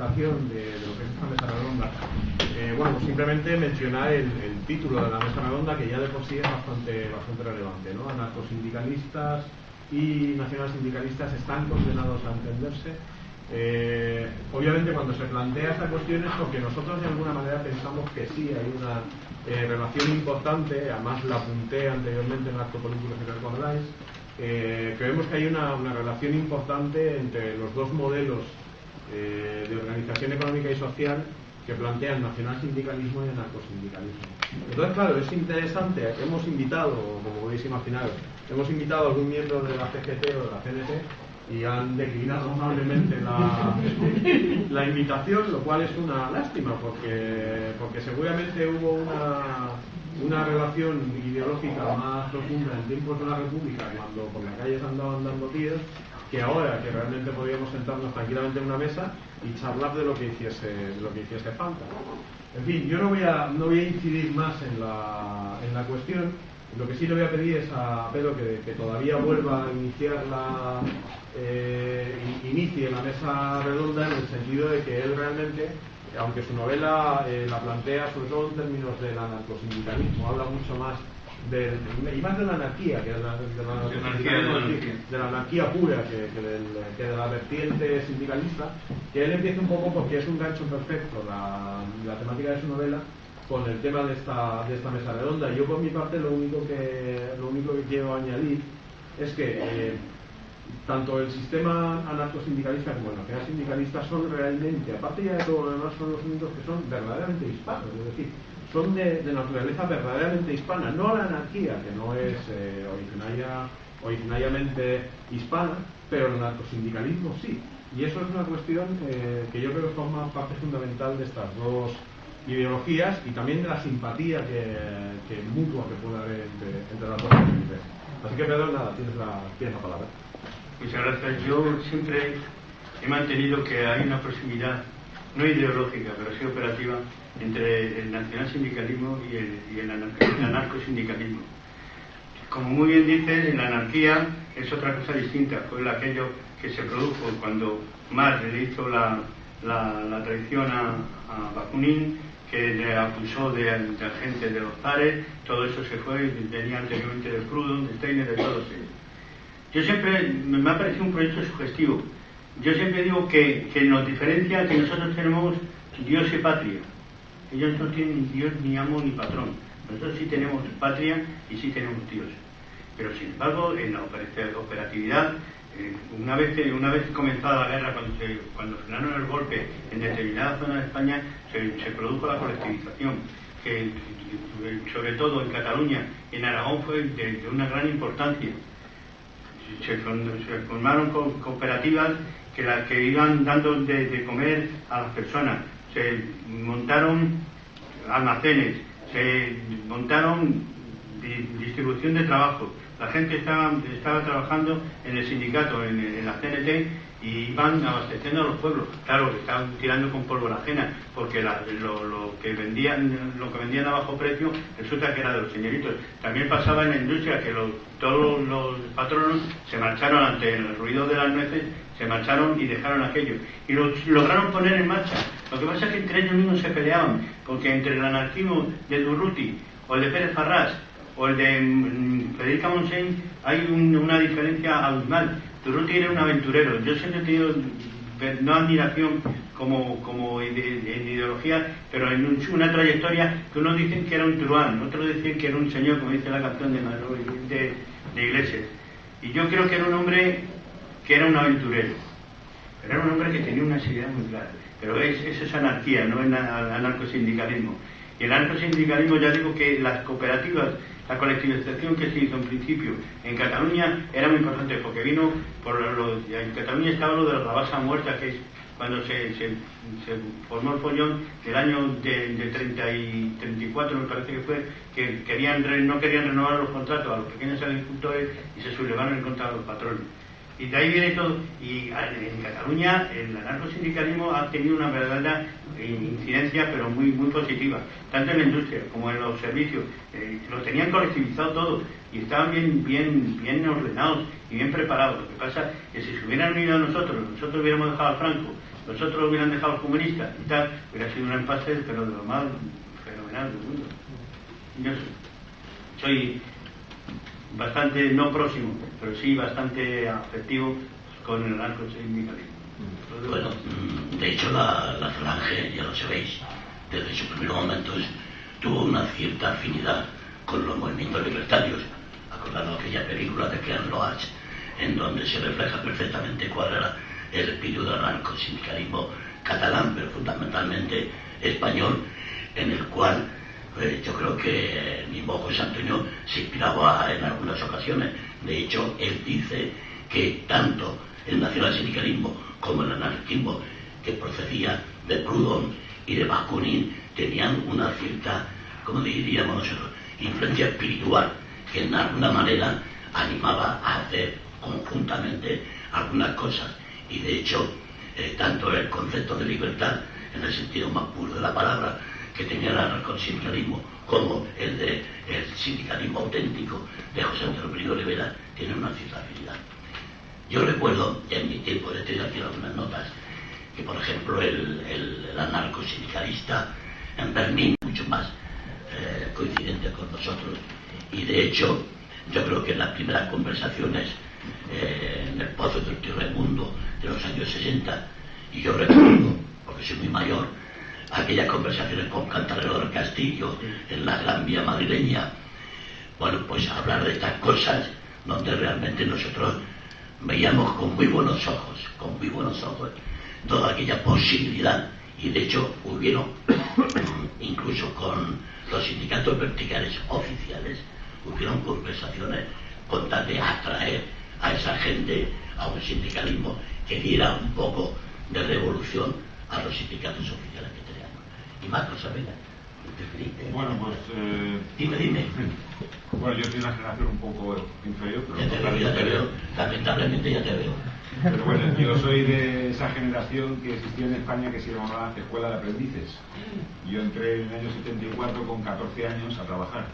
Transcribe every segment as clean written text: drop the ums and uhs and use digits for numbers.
de lo que es esta mesa redonda. Bueno, pues simplemente mencionar el título de la mesa redonda, que ya de por sí es bastante relevante, ¿no? Anarcosindicalistas y nacionalsindicalistas están condenados a entenderse. Obviamente cuando se plantea esta cuestión es porque nosotros de alguna manera pensamos que sí hay una relación importante, además la apunté anteriormente en el acto político, si recordáis. Creemos que hay una relación importante entre los dos modelos de organización económica y social que plantean nacionalsindicalismo y anarcosindicalismo. Entonces, claro, es interesante, hemos invitado, como podéis imaginar, hemos invitado a algún miembro de la CGT o de la CNT y han declinado amablemente la invitación, lo cual es una lástima, porque seguramente hubo una relación ideológica más profunda en tiempos de la República, cuando por las calles andaban dando tiros, que ahora que realmente podríamos sentarnos tranquilamente en una mesa y charlar de lo que hiciese falta. En fin, yo no voy a incidir más en la cuestión. Lo que sí le voy a pedir es a Pedro que todavía vuelva a inicie la mesa redonda, en el sentido de que él realmente, aunque su novela la plantea sobre todo en términos del anarcosindicalismo, habla mucho más y más de la anarquía que de la anarquía pura que de la vertiente sindicalista, que él empieza un poco, porque es un gancho perfecto la temática de su novela con el tema de esta mesa redonda. Yo por mi parte lo único que quiero añadir es que tanto el sistema anarcosindicalista como el nacionalsindicalista son realmente, aparte ya de todo lo demás, son los únicos que son verdaderamente hispanos, es decir, son de naturaleza verdaderamente hispana, no la anarquía, que no es originariamente hispana, pero el anarcosindicalismo sí. Y eso es una cuestión que yo creo que forma parte fundamental de estas dos ideologías y también de la simpatía que mutua que puede haber entre las dos ideologías. Así que, Pedro, nada, tienes la palabra. Muchas gracias. Yo siempre he mantenido que hay una proximidad, no ideológica, pero sí operativa, entre el nacionalsindicalismo y el anarcosindicalismo. Como muy bien dices, la anarquía es otra cosa distinta. Fue aquello que se produjo cuando Marx le hizo la traición a Bakunin, que le acusó de agente de los zares. Todo eso se fue, venía anteriormente de Proudhon, de Steiner, de todos ellos. Yo siempre, me ha parecido un proyecto sugestivo. Yo siempre digo que nos diferencia que nosotros tenemos Dios y patria. Ellos no tienen ni Dios, ni amo, ni patrón. Nosotros sí tenemos patria y sí tenemos Dios. Pero sin embargo, en la operatividad, una vez comenzada la guerra, cuando frenaron el golpe en determinadas zonas de España, se produjo la colectivización, que sobre todo en Cataluña y en Aragón fue de una gran importancia. Se formaron cooperativas que iban dando de comer a las personas, se montaron almacenes, se montaron distribución de trabajo. La gente estaba trabajando en el sindicato, en la CNT, y iban abasteciendo a los pueblos. Claro, estaban tirando con pólvora ajena, porque lo que vendían a bajo precio resulta que era de los señoritos. También pasaba en la industria que todos los patronos se marcharon ante el ruido de las nueces, se marcharon y dejaron aquello. Y lo lograron poner en marcha. Lo que pasa es que entre ellos mismos se peleaban, porque entre el anarquismo de Durruti o el de Pérez Farrás o el de Federica Montseny hay una diferencia abismal. Durruti era un aventurero. Yo siempre he tenido no admiración como en ideología, pero en una trayectoria que unos dicen que era un truán, otros dicen que era un señor, como dice la canción de Iglesias. Y yo creo que era un hombre que era un aventurero, pero era un hombre que tenía unas ideas muy claras. Pero eso es anarquía, no es anarcosindicalismo. Y el anarcosindicalismo, ya digo que las cooperativas, la colectivización que se hizo en principio en Cataluña era muy importante, porque vino en Cataluña estaba lo de la rabasa muerta, que es cuando se formó el follón del año de 30 y 34, me parece que fue, que no querían renovar los contratos a los pequeños agricultores y se sublevaron en contra de los patrones. Y de ahí viene todo. Y en Cataluña el anarcosindicalismo ha tenido una verdadera incidencia, pero muy positiva, tanto en la industria como en los servicios. Lo tenían colectivizado todo y estaban bien ordenados y bien preparados. Lo que pasa es que si se hubieran unido a nosotros hubiéramos dejado a Franco, nosotros hubieran dejado a los comunistas y tal, hubiera sido un empate, pero de lo más fenomenal del mundo. Yo soy bastante, no próximo, pero sí bastante afectivo con el anarcosindicalismo. Bueno, de hecho la Falange, ya lo sabéis, desde sus primeros momentos tuvo una cierta afinidad con los movimientos libertarios. Acordaros aquella película de Jean Loach, en donde se refleja perfectamente cuál era el espíritu del anarcosindicalismo catalán, pero fundamentalmente español, en el cual yo creo que el mismo José Antonio se inspiraba en algunas ocasiones. De hecho, él dice que tanto el nacionalsindicalismo como el anarquismo, que procedía de Proudhon y de Bakunin, tenían una cierta, como diríamos nosotros, influencia espiritual, que en alguna manera animaba a hacer conjuntamente algunas cosas. Y de hecho, tanto el concepto de libertad, en el sentido más puro de la palabra, que tenía el anarcosindicalismo, como el de el sindicalismo auténtico de José Antonio Primo de Rivera, tiene una cierta afinidad. Yo recuerdo, en mi tiempo, de tener aquí algunas notas, que por ejemplo el anarcosindicalista en Berlín, mucho más coincidente con nosotros, y de hecho yo creo que en las primeras conversaciones en el Pozo del Tierremundo de los años 60, y yo recuerdo, porque soy muy mayor, aquellas conversaciones con Cantarero del Castillo en la Gran Vía madrileña, bueno, pues hablar de estas cosas donde realmente nosotros veíamos con muy buenos ojos toda aquella posibilidad, y de hecho hubieron incluso con los sindicatos verticales oficiales, hubieron conversaciones con tal de atraer a esa gente a un sindicalismo que diera un poco de revolución a los sindicatos oficiales que teníamos. Y más cosas, venga. Bueno, pues... Dime. Bueno, yo soy una generación un poco inferior, pero... Ya te veo. Lamentablemente ya te veo. Pero bueno, yo soy de esa generación que existía en España que se llamaba Escuela de Aprendices. Yo entré en el año 74 con 14 años a trabajar.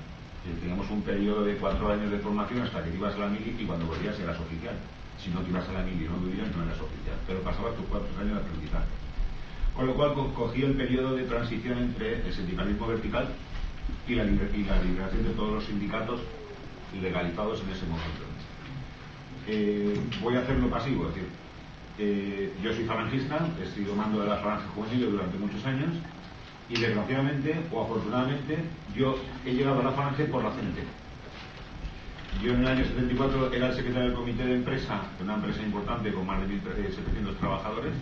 Teníamos un periodo de 4 años de formación hasta que te ibas a la mili, y cuando volvías eras oficial. Si no te ibas a la mili y no volvías, no eras oficial. Pero pasabas tus 4 años de aprendizaje. Con lo cual cogí el periodo de transición entre el sindicalismo vertical y la liberación de todos los sindicatos legalizados en ese momento. Voy a hacerlo pasivo, es decir, yo soy falangista, he sido mando de la Falange Juvenil durante muchos años, y desgraciadamente o afortunadamente yo he llegado a la Falange por la CNT. Yo en el año 74 era el secretario del comité de empresa de una empresa importante con más de 1.700 trabajadores.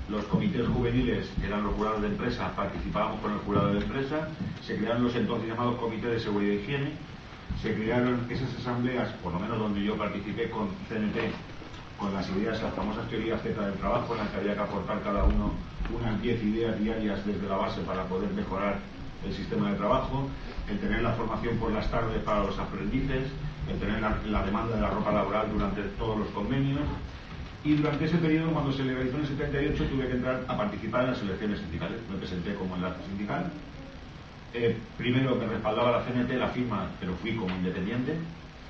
Los comités juveniles, que eran los jurados de empresa, participábamos con el jurado de empresa. Se crearon los entonces llamados comités de seguridad e higiene. Se crearon esas asambleas, por lo menos donde yo participé con CNT, con las ideas, las famosas teorías Z del trabajo, en las que había que aportar cada uno unas 10 ideas diarias desde la base para poder mejorar el sistema de trabajo, el tener la formación por las tardes para los aprendices, el tener la demanda de la ropa laboral durante todos los convenios. Y durante ese periodo, cuando se legalizó en el 78, tuve que entrar a participar en las elecciones sindicales. Me presenté como enlace sindical. Primero me respaldaba la CNT, la firma, pero fui como independiente.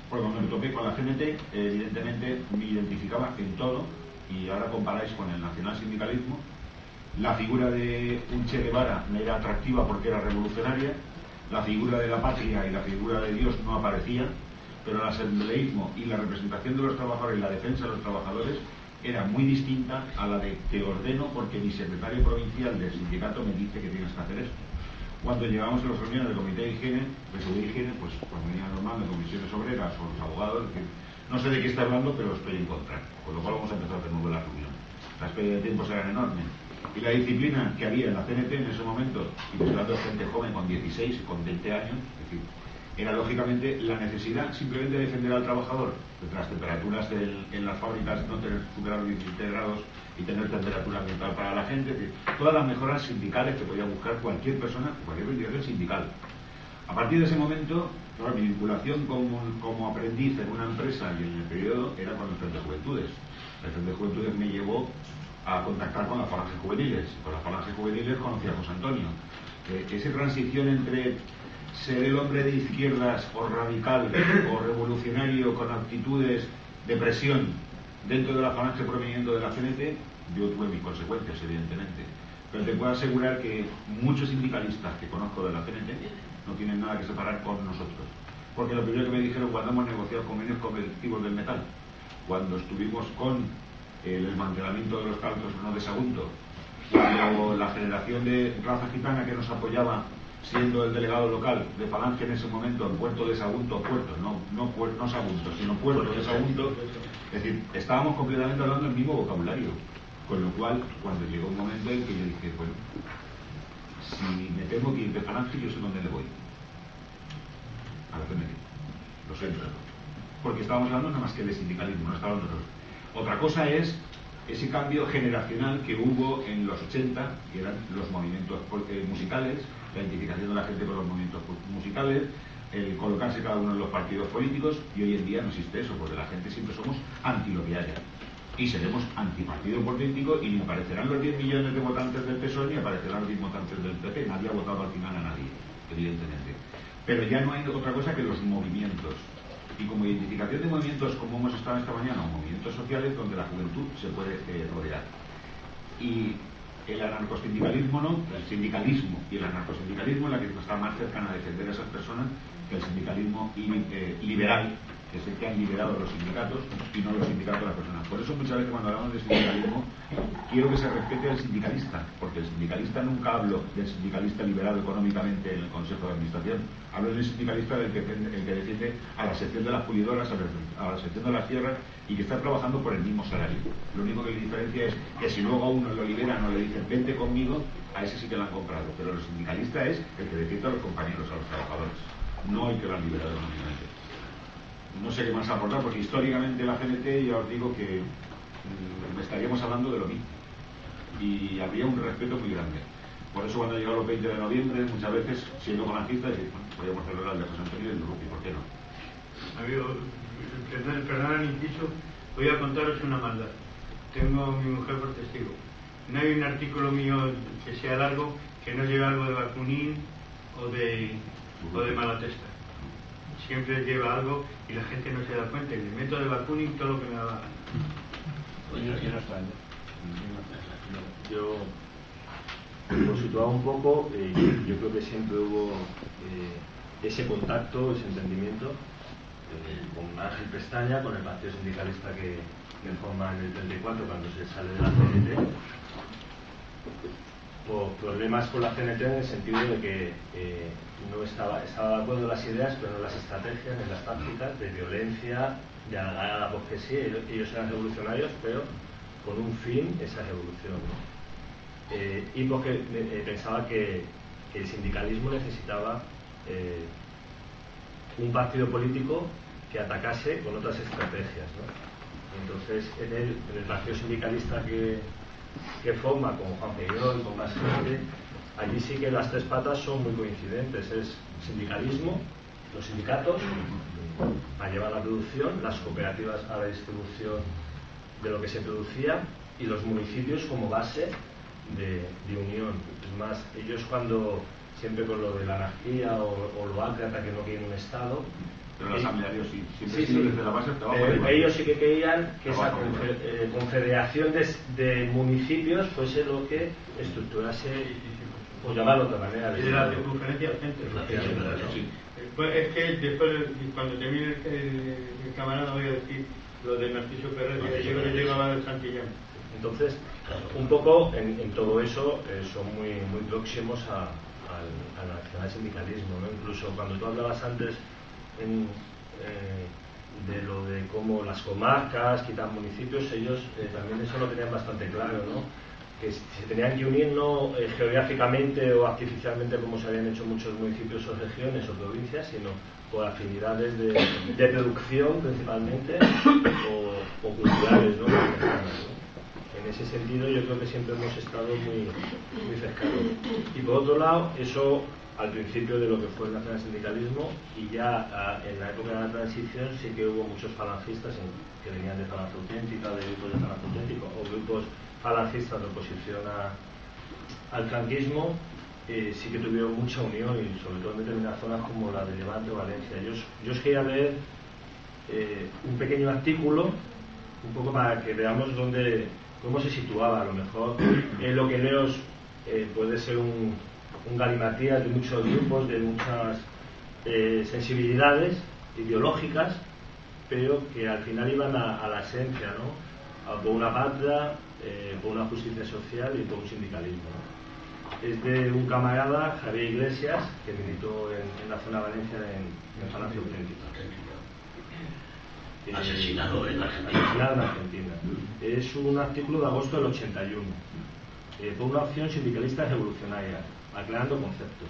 Porque cuando me topé con la CNT, evidentemente me identificaba en todo. Y ahora comparáis con el nacionalsindicalismo. La figura de un Che Guevara me era atractiva porque era revolucionaria. La figura de la patria y la figura de Dios no aparecía. Pero el asambleísmo y la representación de los trabajadores y la defensa de los trabajadores era muy distinta a la de te ordeno porque mi secretario provincial del sindicato me dice que tienes que hacer esto. Cuando llegamos a las reuniones del comité de higiene, de seguridad y higiene, pues cuando venían los mandos de comisiones obreras o los abogados, no sé de qué está hablando, pero estoy en contra. Con lo cual vamos a empezar a hacer nuevo la reunión. Las pérdidas de tiempos eran enormes. Y la disciplina que había en la CNT en ese momento, y hablando de gente joven con 16 y con 20 años, es decir, era lógicamente la necesidad simplemente de defender al trabajador, de las temperaturas en las fábricas no tener superar los 17 grados y tener temperatura ambiental para la gente, es decir, todas las mejoras sindicales que podía buscar cualquier persona, cualquier organización sindical. A partir de ese momento, claro, mi vinculación como aprendiz en una empresa y en el periodo era con el Frente de Juventudes. El Frente de Juventudes me llevó a contactar con las falanges juveniles. Con las falanges juveniles conocí a José Antonio. Esa transición entre ser el hombre de izquierdas o radical o revolucionario con actitudes de presión dentro de la falange proveniente de la CNT, yo tuve mis consecuencias, evidentemente. Pero te puedo asegurar que muchos sindicalistas que conozco de la CNT no tienen nada que separar con nosotros. Porque lo primero que me dijeron cuando hemos negociado convenios colectivos del metal, cuando estuvimos con el desmantelamiento de los cartos no de Sagunto, cuando la generación de raza gitana que nos apoyaba siendo el delegado local de Falange en ese momento en Puerto de Sagunto, no Sagunto, sino Puerto de Sagunto, es decir, estábamos completamente hablando el mismo vocabulario, con lo cual cuando llegó un momento en que yo dije, bueno, si me tengo que ir de Falange, yo sé dónde le voy, a la CNT, lo sé, porque estábamos hablando nada más que de sindicalismo, no estábamos nosotros. Otra cosa es ese cambio generacional que hubo en los 80, que eran los movimientos musicales, la identificación de la gente con los movimientos musicales, el colocarse cada uno en los partidos políticos, y hoy en día no existe eso, porque la gente siempre somos anti lo que haya. Y seremos antipartido político y ni aparecerán los 10 millones de votantes del PSOE ni aparecerán los 10 votantes del PP. Nadie ha votado al final a nadie, evidentemente. Pero ya no hay otra cosa que los movimientos. Y como identificación de movimientos, como hemos estado esta mañana, o movimientos sociales donde la juventud se puede rodear. Y el anarcosindicalismo no, el sindicalismo y el anarcosindicalismo es la que está más cercana a defender a esas personas que el sindicalismo liberal, que es el que han liberado los sindicatos y no los sindicatos de las personas. Por eso muchas veces cuando hablamos de sindicalismo quiero que se respete al sindicalista, porque el sindicalista nunca hablo del sindicalista liberado económicamente en el Consejo de Administración, hablo del sindicalista el que defiende a la sección de las pulidoras, a la sección de las tierras y que está trabajando por el mismo salario. Lo único que le diferencia es que si luego a uno lo liberan o le dicen vente conmigo, a ese sí que lo han comprado, pero el sindicalista es el que defiende a los compañeros, a los trabajadores, no el que lo han liberado económicamente. No sé qué más aportar, porque históricamente la CNT ya os digo que estaríamos hablando de lo mismo y habría un respeto muy grande. Por eso cuando llegado los 20 de noviembre, muchas veces, siendo falangistas, podríamos celebrar el de José Antonio y el de Rupi, ¿por qué no? Amigo, perdón el inciso, voy a contaros una maldad. Tengo a mi mujer por testigo. No hay un artículo mío que sea largo que no lleve algo de Bakunin o de Malatesta. Siempre lleva algo y la gente no se da cuenta y le meto de Bakunin todo lo que me da la gana. Yo no extraño. Yo lo situaba un poco, yo creo que siempre hubo ese contacto, ese entendimiento con Ángel Pestaña, con el partido sindicalista que forma en el 34 cuando se sale de la CNT, por problemas con la CNT en el sentido de que no estaba de acuerdo en las ideas, pero no en las estrategias, en las tácticas de violencia, de halagar a la burguesía. Ellos eran revolucionarios, pero con un fin, esa revolución, ¿no? Y porque pensaba que el sindicalismo necesitaba un partido político que atacase con otras estrategias, ¿no? Entonces en el partido sindicalista que forma con Juan Peirón y con más gente, allí sí que las tres patas son muy coincidentes. Es sindicalismo, los sindicatos a llevar la producción, las cooperativas a la distribución de lo que se producía y los municipios como base de unión. Es más, ellos cuando siempre con lo de la anarquía o lo ácrata que no quieren un Estado, pero los asamblearios sí, siempre sí, desde la base hasta abajo. Ellos sí que querían que esa confederación de municipios fuese lo que estructurase, por llamarlo de otra manera. De la circunferencia al centro. Sí. Pues es que después, cuando termine el camarada, voy a decir lo de Narciso Ferrer, que yo creo que llegaba del Santillán. Entonces, un poco en todo eso son muy próximos al nacionalsindicalismo, ¿no? Incluso cuando tú hablabas antes de lo de cómo las comarcas quitan municipios, ellos también eso lo tenían bastante claro, ¿no? Que se tenían que unir no geográficamente o artificialmente como se habían hecho muchos municipios o regiones o provincias, sino por afinidades de producción principalmente o culturales, ¿no? en ese sentido yo creo que siempre hemos estado muy cercanos. Y por otro lado, eso al principio de lo que fue el nacionalsindicalismo, y ya en la época de la transición sí que hubo muchos falangistas que venían de Falange Auténtica, de grupos de Falange Auténtico, o grupos falangistas de oposición al franquismo, sí que tuvieron mucha unión, y sobre todo en determinadas zonas como la de Levante o Valencia. Yo os quería leer un pequeño artículo, un poco para que veamos cómo se situaba. A lo mejor lo que leo puede ser un galimatías de muchos grupos, de muchas sensibilidades ideológicas, pero que al final iban a la esencia, ¿no? Por una patria, por una justicia social y por un sindicalismo, ¿no? Es de un camarada, Javier Iglesias, que militó en la zona de Valencia en Falange Auténtica. Asesinado en Argentina. Es un artículo de agosto del 81, por una opción sindicalista revolucionaria, aclarando conceptos.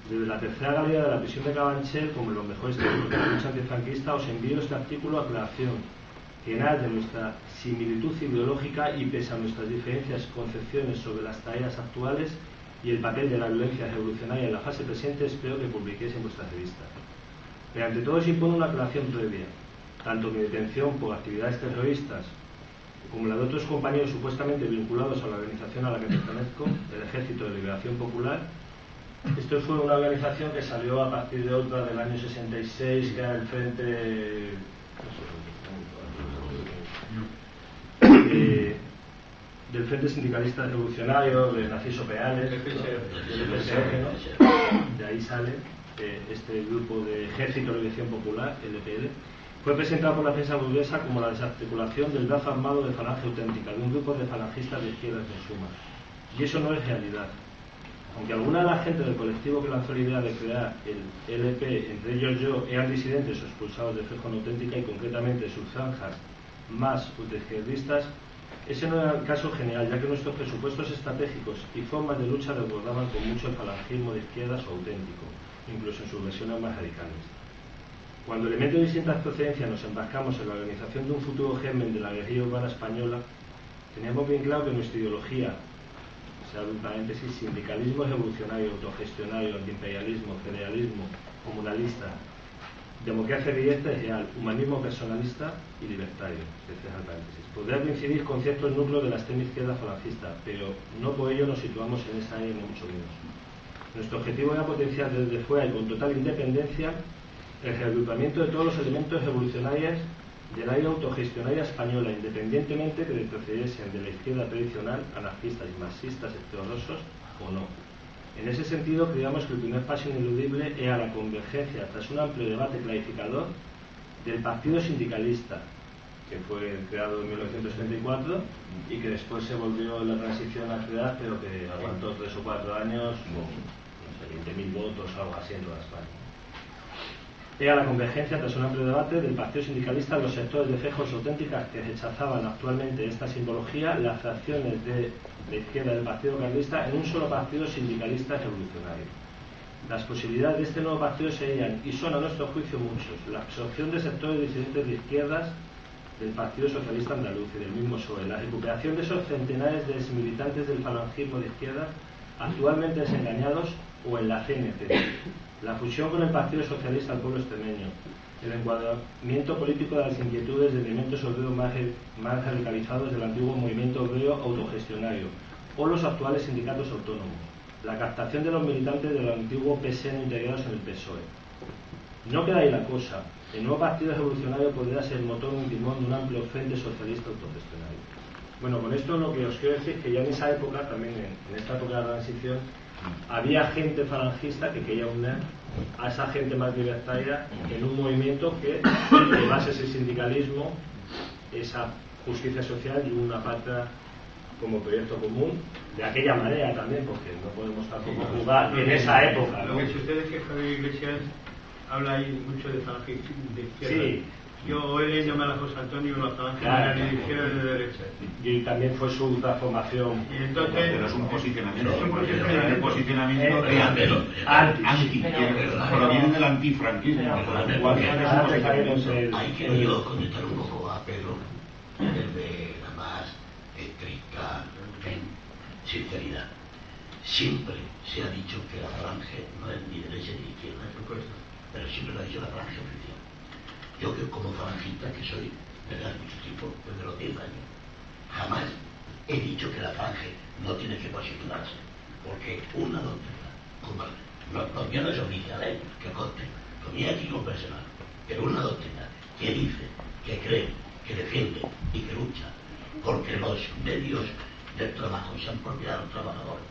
Desde la tercera galería de la prisión de Carabanchel, como en los mejores tiempos de la lucha antifranquista, os envío este artículo a aclaración, que nada de nuestra similitud ideológica y pese a nuestras diferencias concepciones sobre las tareas actuales y el papel de la violencia revolucionaria en la fase presente, espero que publiquéis en vuestras revistas. Pero ante todo se impone una aclaración previa. Tanto mi detención por actividades terroristas como la de otros compañeros supuestamente vinculados a la organización a la que pertenezco, el Ejército de Liberación Popular. Esto fue una organización que salió a partir de otra del año 66, que era el Frente del Frente Sindicalista Revolucionario de Narciso Peales, del FSR, ¿no? De ahí sale este grupo de Ejército de Liberación Popular, LPL. Fue presentado por la prensa burguesa como la desarticulación del brazo armado de Falange Auténtica, de un grupo de falangistas de izquierdas en suma. Y eso no es realidad. Aunque alguna de la gente del colectivo que lanzó la idea de crear el LP, entre ellos yo, eran disidentes o expulsados de Feijón Auténtica y concretamente sus franjas más ultraizquierdistas, ese no era el caso general, ya que nuestros presupuestos estratégicos y formas de lucha desbordaban con mucho el falangismo de izquierdas o auténtico, incluso en sus versiones más radicales. Cuando elementos de distintas procedencias nos embarcamos en la organización de un futuro germen de la guerrilla urbana española, teníamos bien claro que nuestra ideología, se abre un paréntesis, sindicalismo revolucionario, autogestionario, antiimperialismo, federalismo, comunalista, democracia directa y real, humanismo personalista y libertario, cierra el paréntesis. Podría coincidir con ciertos núcleos de la extrema izquierda falangista, pero no por ello nos situamos en esa área, ni mucho menos. Nuestro objetivo era potenciar desde fuera y con total independencia el reagrupamiento de todos los elementos revolucionarios de la era autogestionaria española, independientemente que procediesen de la izquierda tradicional, anarquistas y marxistas heterodoxos o no. En ese sentido, creíamos que el primer paso ineludible era la convergencia, tras un amplio debate clarificador, del Partido Sindicalista, que fue creado en 1934 y que después se volvió en la transición a crear, pero que aguantó 3 o 4 años, con no sé, 20.000 votos o algo así en toda España. Era la convergencia, tras un amplio debate, del Partido Sindicalista en los sectores de Fejos Auténticas que rechazaban actualmente esta simbología, las fracciones de la izquierda del Partido Carlista en un solo partido sindicalista revolucionario. Las posibilidades de este nuevo partido serían, y son a nuestro juicio muchos, la absorción de sectores disidentes de izquierdas del Partido Socialista Andaluz y del mismo PSOE, la recuperación de esos centenares de exmilitantes del falangismo de izquierda actualmente desengañados o en la CNT, la fusión con el Partido Socialista del Pueblo Extremeño, el encuadramiento político de las inquietudes de elementos obreros más radicalizados del antiguo movimiento obrero autogestionario o los actuales sindicatos autónomos, la captación de los militantes del antiguo PSN integrados en el PSOE. No queda ahí la cosa. El nuevo Partido Revolucionario podría ser el motor y timón de un amplio frente socialista autogestionario. Bueno, con esto lo que os quiero decir es que ya en esa época, también en esta época de la transición, había gente falangista que quería unir a esa gente más libertaria en un movimiento que llevase ese sindicalismo, esa justicia social y una patria como proyecto común, de aquella manera también, porque no podemos tampoco jugar en esa época, ¿no? Lo que sucede es que Javier Iglesias habla ahí mucho de falangismo de izquierda. Sí. Yo he leído mal a José Antonio, la falange ni de izquierda ni de derecha. Y también fue su transformación. Y entonces, pero es un posicionamiento. Es un posicionamiento anti, pero viene del antifranquismo. Hay que yo conectar un poco a Pedro, desde nada más sinceridad. Siempre se ha dicho que la falange no es ni derecha ni izquierda, pero siempre lo ha dicho la falange oficial. Yo que como falangista que soy desde hace mucho tiempo, desde los 10 años, jamás he dicho que la falange no tiene que posicionarse, porque una doctrina, como los guiones oficiales que consten, lo mío ético personal, pero una doctrina que dice, que cree, que defiende y que lucha porque los medios del trabajo sean propiedad de los trabajadores,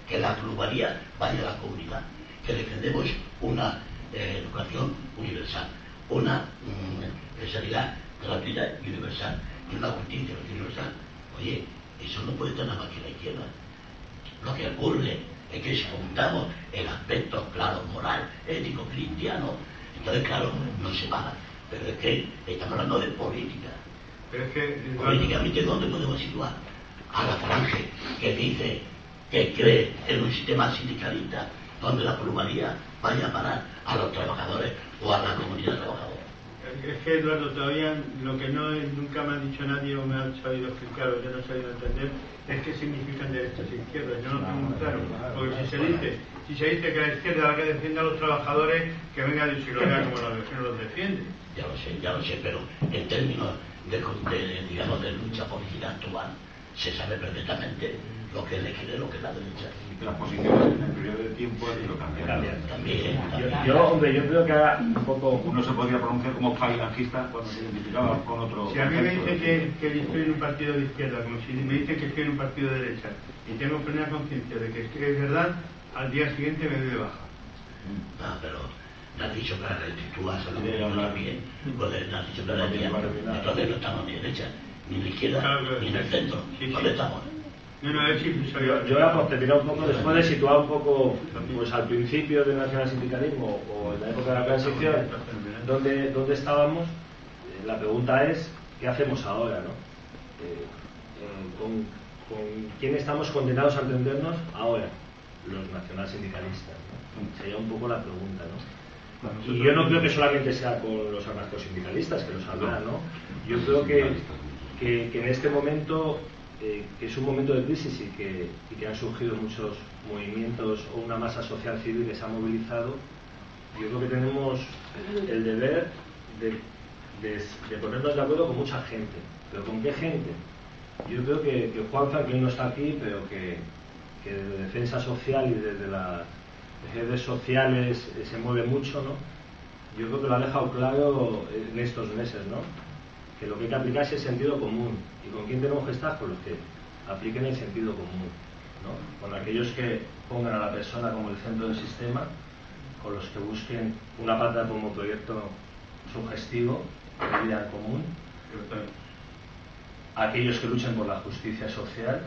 que la plusvalía vaya a la comunidad, que defendemos una educación universal, una sanidad gratuita y universal y una justicia universal. Oye, eso no puede tener más que la izquierda. Lo que ocurre es que si juntamos el aspecto, claro, moral, ético, cristiano, entonces, claro, no se paga. Pero es que estamos hablando de política. Pero es que, políticamente, ¿dónde podemos situar a la falange que dice que cree en un sistema sindicalista donde la plusvalía vaya a parar a los trabajadores o a la comunidad trabajadora? Es que, Eduardo, todavía lo que nunca me ha dicho nadie o me ha sabido explicar o yo no he sabido entender es qué significan derechas e izquierdas. Yo no tengo muy claro, porque si se dice que la izquierda es la que defiende a los trabajadores, que venga de y lo vea como la que no los defiende. Ya lo sé, pero en términos digamos, de lucha política actual, se sabe perfectamente lo que es la izquierda y lo que es la derecha. Las posiciones en el periodo de tiempo han ido cambiando. También. Hombre, yo creo que ahora un poco... Uno se podría pronunciar como falangista cuando se identificaba con otro... Si a mí me dicen que estoy en un partido de izquierda, como si me dicen que estoy en un partido de derecha, y tengo plena conciencia de que es verdad, al día siguiente me doy de baja. No, pero me has dicho claramente, tú has hablado bien, pues me has dicho claramente, entonces no estamos ni derecha, ni en la izquierda, ni en el centro. ¿Dónde estamos? No, a ver si yo ahora por terminar un poco, después de situar un poco pues al principio del nacionalsindicalismo o en la época de la transición, ¿dónde estábamos? La pregunta es, ¿qué hacemos ahora? ¿No? ¿Con quién estamos condenados a entendernos ahora? Los nacionalsindicalistas, ¿no? Sería un poco la pregunta, ¿no? Y yo no creo que solamente sea con los anarcosindicalistas que los habrá, ¿no? Yo creo que en este momento, que es un momento de crisis y que han surgido muchos movimientos o una masa social civil que se ha movilizado, yo creo que tenemos el deber de ponernos de acuerdo con mucha gente. ¿Pero con qué gente? Yo creo que Juanfran, que hoy no está aquí, pero que de defensa social y desde las redes sociales se mueve mucho, ¿no? Yo creo que lo ha dejado claro en estos meses, ¿no? Que lo que hay que aplicar es el sentido común. ¿Y con quién tenemos que estar? Con los que apliquen el sentido común, ¿no? Con aquellos que pongan a la persona como el centro del sistema, con los que busquen una pata como proyecto sugestivo de vida en común, aquellos que luchen por la justicia social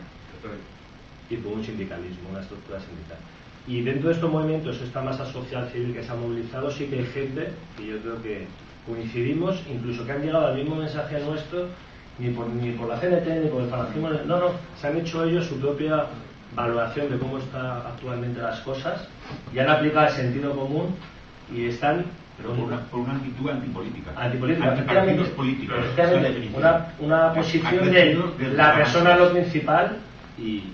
y por un sindicalismo, una estructura sindical. Y dentro de estos movimientos, esta masa social civil que se ha movilizado, sí que hay gente que yo creo que coincidimos, incluso que han llegado al mismo mensaje nuestro, ni por la CNT, ni por el falangismo, no, se han hecho ellos su propia valoración de cómo están actualmente las cosas y han aplicado el sentido común y están... Pero por una actitud antipolítica. Efectivamente, políticos. Una posición de la persona es lo principal y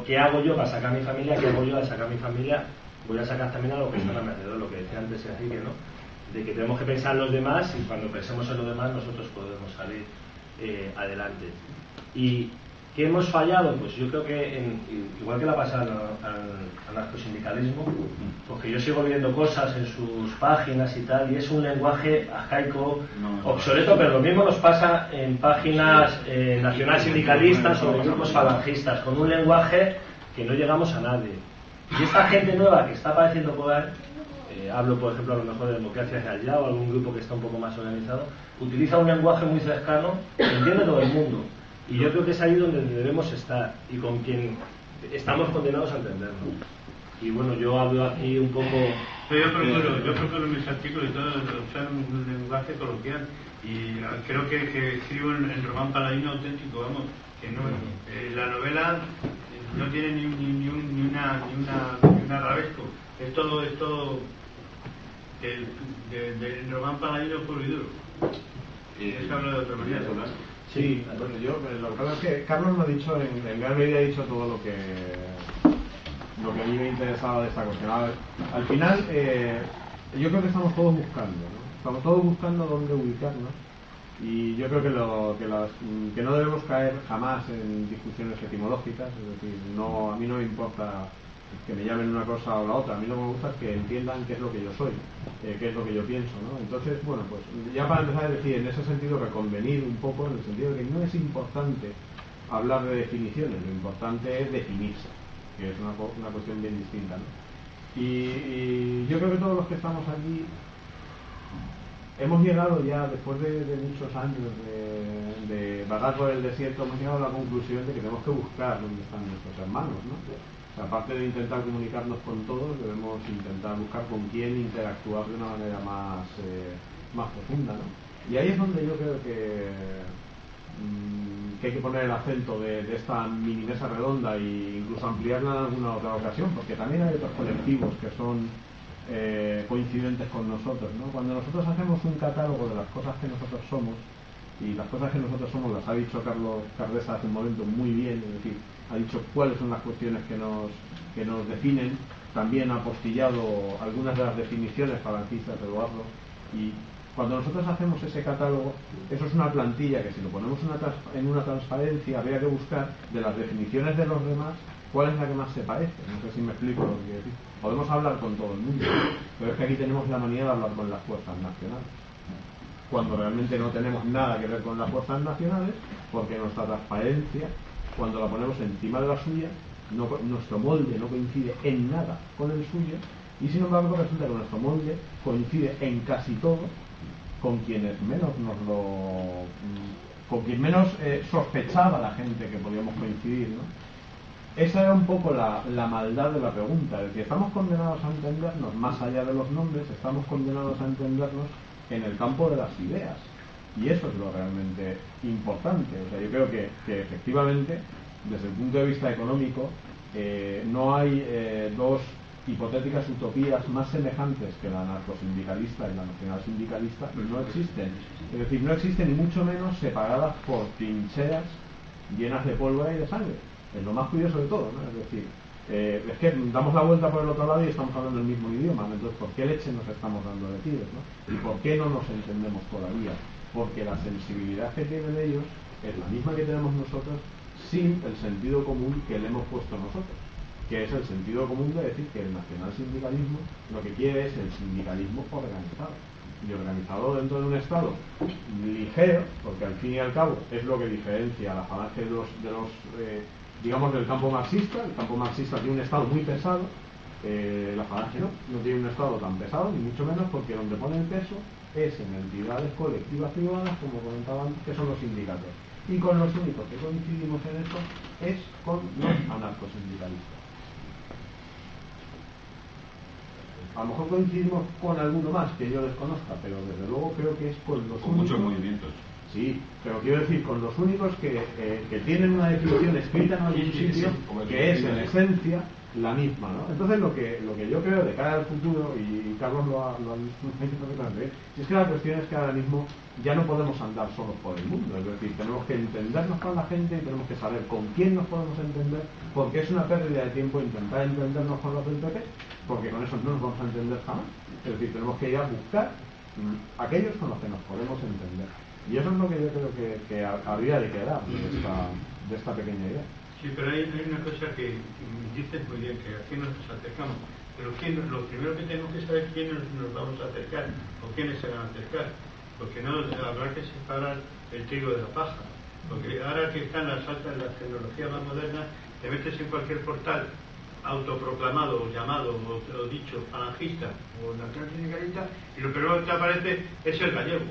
¿qué hago yo para sacar a mi familia? ¿Qué hago yo para sacar a mi familia? Voy a sacar también a lo que está a mi alrededor, lo que decía antes Enrique, ¿no? De que tenemos que pensar en los demás y cuando pensemos en los demás nosotros podemos salir adelante. ¿Y qué hemos fallado? Pues yo creo que igual que la pasa al anarcosindicalismo, porque yo sigo viendo cosas en sus páginas y tal, y es un lenguaje arcaico, obsoleto, pero lo mismo nos pasa en páginas nacionalsindicalistas o de grupos falangistas, con un lenguaje que no llegamos a nadie. Y esta gente nueva que está apareciendo por ahí, hablo por ejemplo a lo mejor de Democracia Real Ya o algún grupo que está un poco más organizado, utiliza un lenguaje muy cercano que entiende todo el mundo. Y yo creo que es ahí donde debemos estar y con quien estamos condenados a entenderlo. Y bueno, yo hablo aquí un poco... Yo procuro en mis artículos y todo usar un lenguaje coloquial y creo que escribo en Román Paladino auténtico, vamos, que no, la novela no tiene ni un arabesco, es todo del Román Paladino puro y duro. Eso habla de otra manera. Sí, bueno, yo lo que pasa es que Carlos lo ha dicho, en gran medida ha dicho todo lo que a mí me interesaba de esta cuestión. Al final, yo creo que estamos todos buscando, ¿no? Estamos todos buscando dónde ubicarnos, y yo creo que no debemos caer jamás en discusiones etimológicas, es decir, a mí no me importa que me llamen una cosa o la otra, a mí lo que me gusta es que entiendan qué es lo que yo soy, qué es lo que yo pienso, ¿no? Entonces, bueno, pues ya para empezar a decir, en ese sentido reconvenir un poco, en el sentido de que no es importante hablar de definiciones, lo importante es definirse, que es una cuestión bien distinta, ¿no? Y yo creo que todos los que estamos aquí hemos llegado ya, después de muchos años de vagar por el desierto, hemos llegado a la conclusión de que tenemos que buscar dónde están nuestros hermanos, ¿no? O sea, aparte de intentar comunicarnos con todos, debemos intentar buscar con quién interactuar de una manera más profunda, ¿no? Y ahí es donde yo creo que hay que poner el acento de esta mini mesa redonda e incluso ampliarla en alguna otra ocasión, porque también hay otros colectivos que son coincidentes con nosotros, ¿no? Cuando nosotros hacemos un catálogo de las cosas que nosotros somos, y las cosas que nosotros somos las ha dicho Carlos Cardesa hace un momento muy bien, es decir, ha dicho cuáles son las cuestiones que nos definen, también ha apostillado algunas de las definiciones falangistas de Eduardo, y cuando nosotros hacemos ese catálogo, eso es una plantilla que si lo ponemos en una transparencia habría que buscar de las definiciones de los demás cuál es la que más se parece. No sé si me explico lo que quiero decir. Podemos hablar con todo el mundo, pero es que aquí tenemos la manía de hablar con las fuerzas nacionales, cuando realmente no tenemos nada que ver con las fuerzas nacionales, porque nuestra transparencia, cuando la ponemos encima de la suya, nuestro molde no coincide en nada con el suyo, y sin embargo resulta que nuestro molde coincide en casi todo con quienes menos con quien menos sospechaba la gente que podíamos coincidir, ¿no? Esa era un poco la maldad de la pregunta, de que estamos condenados a entendernos más allá de los nombres, estamos condenados a entendernos en el campo de las ideas, y eso es lo realmente importante. O sea, yo creo que efectivamente, desde el punto de vista económico, no hay dos hipotéticas utopías más semejantes que la anarcosindicalista y la nacional sindicalista, no existen. Es decir, no existen, ni mucho menos separadas por trincheras llenas de pólvora y de sangre. Es lo más curioso de todo, ¿no? Es decir, es que damos la vuelta por el otro lado y estamos hablando el mismo idioma, ¿no? Entonces, ¿por qué leche nos estamos dando de tiros, ¿no? ¿Y por qué no nos entendemos todavía? Porque la sensibilidad que tienen ellos es la misma que tenemos nosotros, sin el sentido común que le hemos puesto nosotros, que es el sentido común de decir que el nacionalsindicalismo lo que quiere es el sindicalismo organizado, y organizado dentro de un Estado ligero, porque al fin y al cabo es lo que diferencia a la falange digamos, del campo marxista. El campo marxista tiene un Estado muy pesado, la falange no tiene un Estado tan pesado, ni mucho menos, porque donde pone el peso es en entidades colectivas privadas, como comentaban, que son los sindicatos. Y con los únicos que coincidimos en esto es con los anarcosindicalistas. A lo mejor coincidimos con alguno más que yo desconozca, pero desde luego creo que es con los únicos. Muchos movimientos. Sí, pero quiero decir, con los únicos que tienen una definición escrita en algún sitio, que es en esencia la misma, ¿no? Entonces lo que yo creo de cara al futuro, y Carlos lo ha dicho perfectamente, es que la cuestión es que ahora mismo ya no podemos andar solos por el mundo, es decir, tenemos que entendernos con la gente y tenemos que saber con quién nos podemos entender, porque es una pérdida de tiempo intentar entendernos con los del PP, porque con eso no nos vamos a entender jamás. Es decir, tenemos que ir a buscar aquellos con los que nos podemos entender. Y eso es lo que yo creo que habría de quedar de esta pequeña idea. Sí, pero hay una cosa que dices muy bien, que aquí nos acercamos, pero lo primero que tenemos que saber quién nos vamos a acercar, o quiénes se van a acercar, porque no habrá que separar el trigo de la paja, porque ahora que están las tecnologías más modernas, te metes en cualquier portal autoproclamado, o llamado, o dicho falangista, o nacional sindicalista, y lo primero que te aparece es el gallego.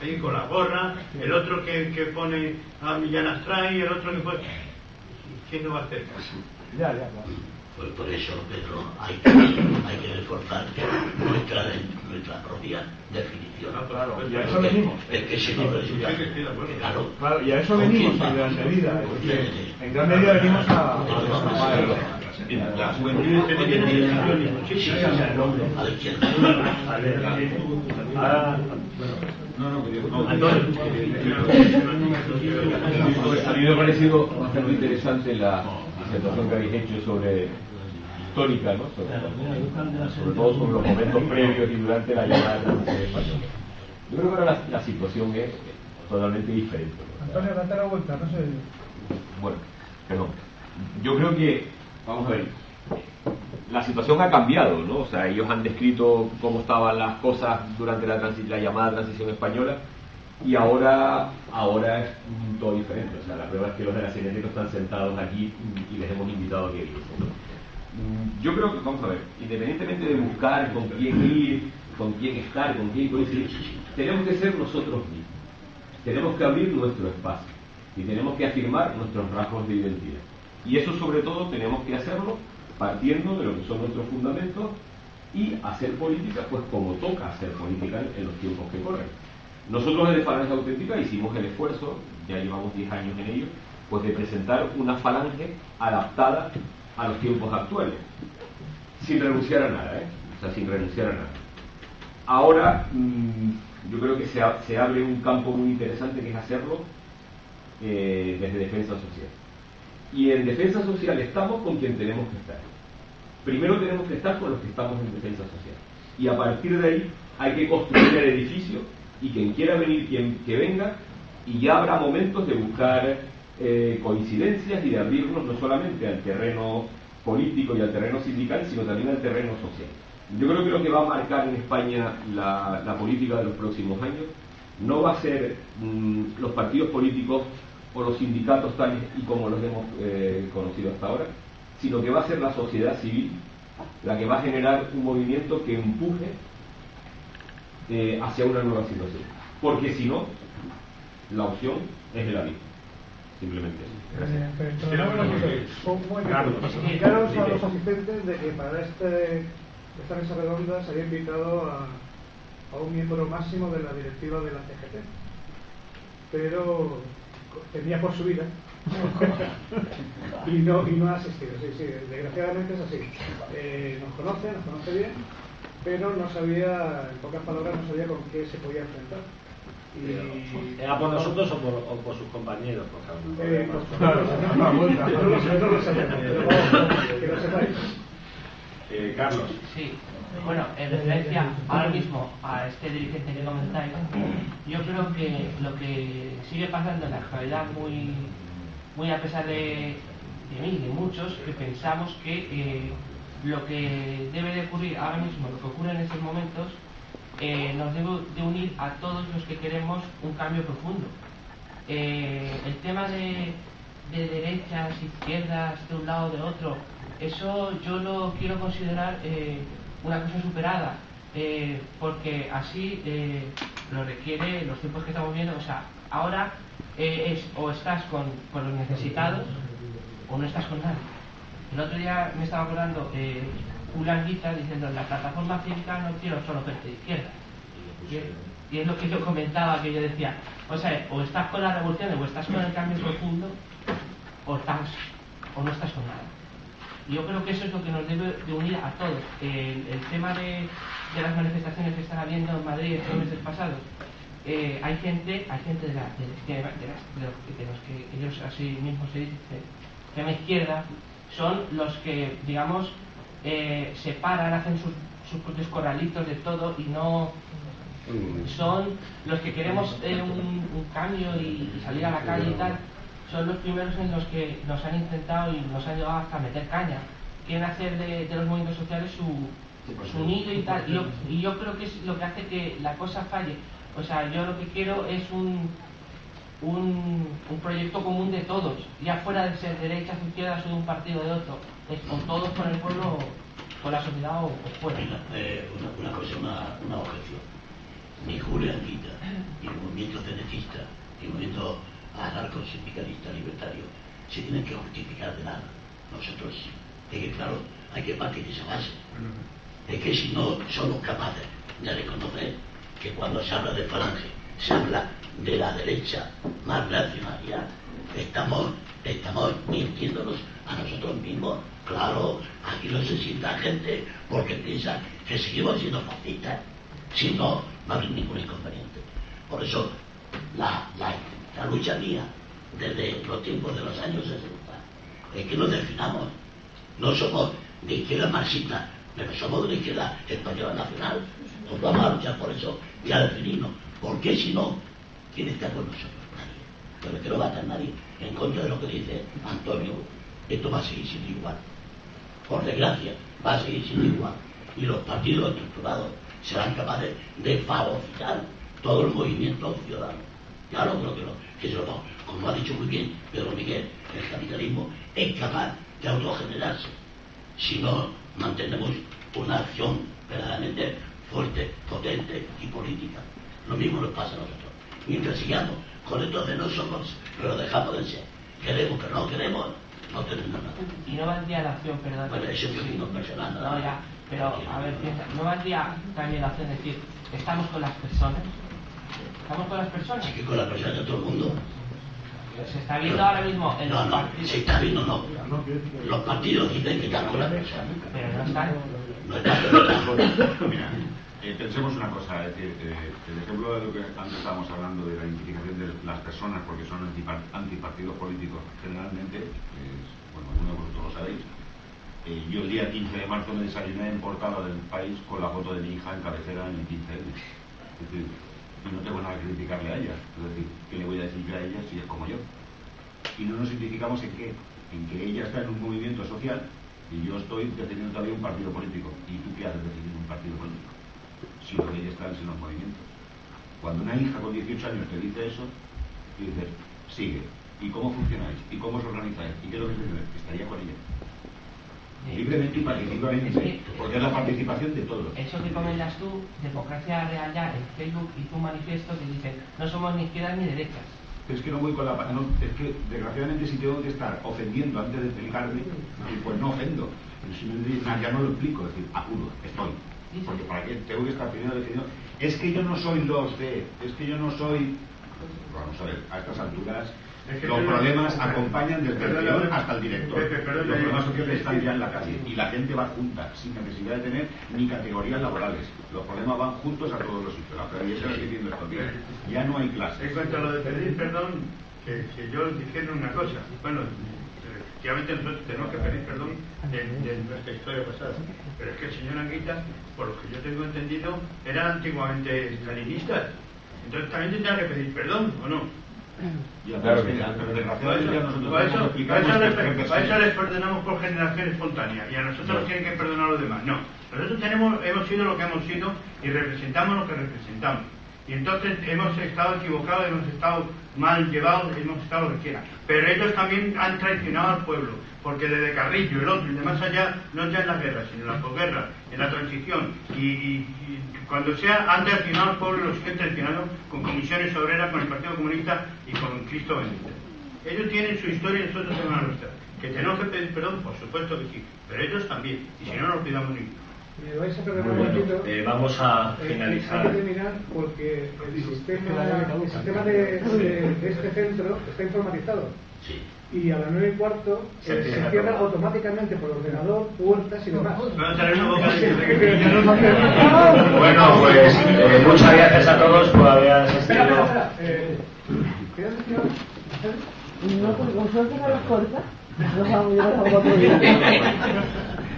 Ahí con la gorra, el otro que pone a Millán Astray, el otro que pone... ¿Quién no va a hacer caso? Ya, claro. Pues por eso, Pedro, hay que reforzar nuestra propia definición. Claro, y a eso venimos. Es que si no resulta, claro, y a eso venimos en gran medida. En gran medida venimos a La juventud a la izquierda. Ahora, bueno, A mí me ha parecido bastante interesante la disertación que habéis hecho sobre histórica, ¿no? Sobre todo sobre los momentos previos y durante la llamada transición española. Yo creo que ahora la situación es totalmente diferente, ¿no? Antonio, date la vuelta, no sé. Bueno, perdón. Yo creo que, vamos a ver, la situación ha cambiado, ¿no? O sea, ellos han descrito cómo estaban las cosas durante la llamada transición española y ahora es todo diferente. O sea, la prueba es que los de la Cineteca están sentados aquí y les hemos invitado a que viesen, ¿no? Yo creo que, vamos a ver, independientemente de buscar con quién ir, con quién estar, con quién coincidir, tenemos que ser nosotros mismos. Tenemos que abrir nuestro espacio y tenemos que afirmar nuestros rasgos de identidad. Y eso, sobre todo, tenemos que hacerlo partiendo de lo que son nuestros fundamentos y hacer política, pues como toca hacer política en los tiempos que corren. Nosotros desde Falange Auténtica hicimos el esfuerzo, ya llevamos 10 años en ello, pues de presentar una falange adaptada a los tiempos actuales, sin renunciar a nada, o sea, sin renunciar a nada. Ahora, yo creo que se abre un campo muy interesante que es hacerlo desde defensa social. Y en defensa social estamos con quien tenemos que estar. Primero tenemos que estar con los que estamos en defensa social. Y a partir de ahí hay que construir el edificio y quien quiera venir, que venga, y ya habrá momentos de buscar coincidencias y de abrirnos no solamente al terreno político y al terreno sindical, sino también al terreno social. Yo creo que lo que va a marcar en España la política de los próximos años no va a ser los partidos políticos o los sindicatos tales y como los hemos conocido hasta ahora, sino que va a ser la sociedad civil la que va a generar un movimiento que empuje hacia una nueva situación. Porque si no, la opción es el abismo. Simplemente eso. Explicaros a los asistentes de que para esta mesa redonda se había invitado a un miembro máximo de la directiva de la CGT, pero tenía por su vida y no ha asistido. Sí, desgraciadamente es así. Nos conoce bien, pero no sabía, en pocas palabras, no sabía con qué se podía enfrentar. ¿Era por nosotros o por sus compañeros, por ejemplo? No lo sabía, que lo sepáis. Carlos. Sí, bueno, en referencia ahora mismo a este dirigente que comentáis, yo creo que lo que sigue pasando en la actualidad, muy a pesar de mí y de muchos, que pensamos que lo que debe de ocurrir ahora mismo, lo que ocurre en estos momentos, nos debe de unir a todos los que queremos un cambio profundo. El tema de derechas, izquierdas, de un lado o de otro, eso yo lo quiero considerar una cosa superada, porque así lo requiere los tiempos que estamos viendo. O sea, ahora o estás con los necesitados o no estás con nadie. El otro día me estaba acordando Julián Guita diciendo: en la plataforma cívica no quiero solo gente de izquierda. Y es lo que yo comentaba, que yo decía, o sea, o estás con la revolución o estás con el cambio profundo o no estás con nada. Y yo creo que eso es lo que nos debe de unir a todos. El tema de las manifestaciones que están habiendo en Madrid estos meses pasados, hay gente de los que ellos así mismos se dicen que la izquierda son los que, digamos, se paran, hacen sus propios corralitos de todo y no son los que queremos un cambio y salir a la calle y tal. Son los primeros en los que nos han intentado y nos han llevado hasta meter caña. Quieren hacer de los movimientos sociales su nido y tal. Y yo creo que es lo que hace que la cosa falle. O sea, yo lo que quiero es un proyecto común de todos, ya fuera de ser derechas o izquierdas o de un partido o de otro. Es con todos, con el pueblo, con la sociedad o fuera. Una cosa, una objeción. Ni Julián Guita, ni el movimiento cenecista, ni el movimiento anarcosindicalista libertario se tienen que justificar de nada. Nosotros, de que claro, hay que partir de esa base, de que si no somos capaces de reconocer que cuando se habla de Falange se habla de la derecha más reaccionaria, estamos mintiéndonos a nosotros mismos. Claro, aquí no se sienta gente porque piensa que seguimos siendo fascistas. Si no, no hay ningún inconveniente. Por eso, la lucha mía, desde los tiempos de los años 60, es que nos definamos. No somos de izquierda marxista, pero somos de la izquierda española nacional. Nos vamos a luchar por eso y a definirnos. Porque si no, ¿quién está con nosotros? Nadie. Pero que no va a estar nadie en contra de lo que dice Antonio. Esto va a seguir siendo igual. Por desgracia, va a seguir siendo igual. Y los partidos estructurados serán capaces de fagocitar todo el movimiento ciudadano. Claro, que se lo pongo. Como ha dicho muy bien Pedro Miguel, el capitalismo es capaz de autogenerarse si no mantenemos una acción verdaderamente fuerte, potente y política. Lo mismo nos pasa a nosotros. Mientras sigamos con esto de no somos, pero dejamos de ser, queremos pero no queremos, no tenemos nada. Y no valdría la opción, perdón. Bueno, eso es mi opinión personal. No, ya, pero a ver, piensa, ¿no valdría también la opción de decir, estamos con las personas? ¿Estamos con las personas? Sí, que con las personas de todo el mundo. Se está viendo ahora mismo en los partidos. Se está viendo, no. Los partidos dicen que están con las personas. Pero no están. No están. Mira, pensemos una cosa, es decir, el ejemplo de lo que antes estábamos hablando de la identificación de las personas porque son antipartidos políticos, generalmente, bueno, algunos de vosotros lo sabéis, yo el día 15 de marzo me desayuné en portada del País con la foto de mi hija en cabecera en el 15M. Es decir, y no tengo nada que criticarle a ella, es decir, ¿qué le voy a decir yo a ella si es como yo? Y no nos identificamos en qué, en que ella está en un movimiento social y yo estoy defendiendo todavía un partido político. ¿Y tú qué haces defendiendo un partido político? Si lo que ella está en los movimientos. Cuando una hija con 18 años te dice eso, y dices, sigue, ¿y cómo funcionáis? ¿Y cómo os organizáis? ¿Y qué es lo que sucede? Estaría con ella. Libremente y participativamente, porque es la participación de todos. Eso que comentas tú, Democracia Real ya en Facebook hizo un manifiesto que dice, no somos ni izquierdas ni derechas. Es que no voy con la... No, es que desgraciadamente si tengo que estar ofendiendo antes de explicarme, pues no ofendo. Pero si ya no lo explico, es decir, apuro, estoy. Porque para qué tengo que estar primero defendiendo. Es que yo no soy los de... Es que yo no soy... Vamos a ver, a estas alturas... Los problemas acompañan desde el peor hasta el director. Los problemas sociales están ya en la calle y la gente va junta, sin necesidad de tener ni categorías laborales. Los problemas van juntos a todos los sitios. La previsión está diciendo estos días. Ya no hay clases. En cuanto a lo de pedir perdón, que yo difiero una cosa. Bueno, efectivamente nosotros tenemos que pedir perdón de nuestra historia pasada. Pero es que el señor Anguita, por lo que yo tengo entendido, eran antiguamente estalinistas. Entonces también tendrá que pedir perdón, ¿o no? Ya, pero desgraciadamente nosotros eso les perdonamos por generación espontánea y a nosotros nos tienen que perdonar los demás. No, nosotros hemos sido lo que hemos sido y representamos lo que representamos. Y entonces hemos estado equivocados, hemos estado mal llevados, hemos estado lo que quiera. Pero ellos también han traicionado al pueblo, porque desde Carrillo, el otro, y de más allá, no ya en la guerra, sino en la posguerra, en la transición, y cuando sea, han traicionado al pueblo y los siguen traicionando con comisiones obreras, con el Partido Comunista y con Cristo bendito. Ellos tienen su historia y nosotros tenemos la nuestra. Que tenemos que pedir perdón, por supuesto que sí, pero ellos también, y si no, no nos pidamos ninguno. Me vais a perdonar un momentito. Vamos a finalizar. Hay que terminar porque el sistema de este centro está informatizado. Sí. Y a las 9:15 se cierra automáticamente por ordenador, puertas y demás. Bueno, pues muchas gracias a todos por haber asistido. Espera. ¿Quieres decir algo? No, porque con suerte no las corta. Nos vamos a llevar a otro día.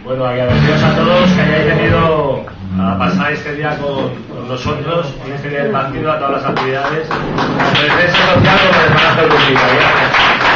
Bueno, agradecidos a todos que hayáis venido a pasar este día con nosotros, en este día del partido, a todas las actividades, desde el social como de Palacio Pública. Gracias.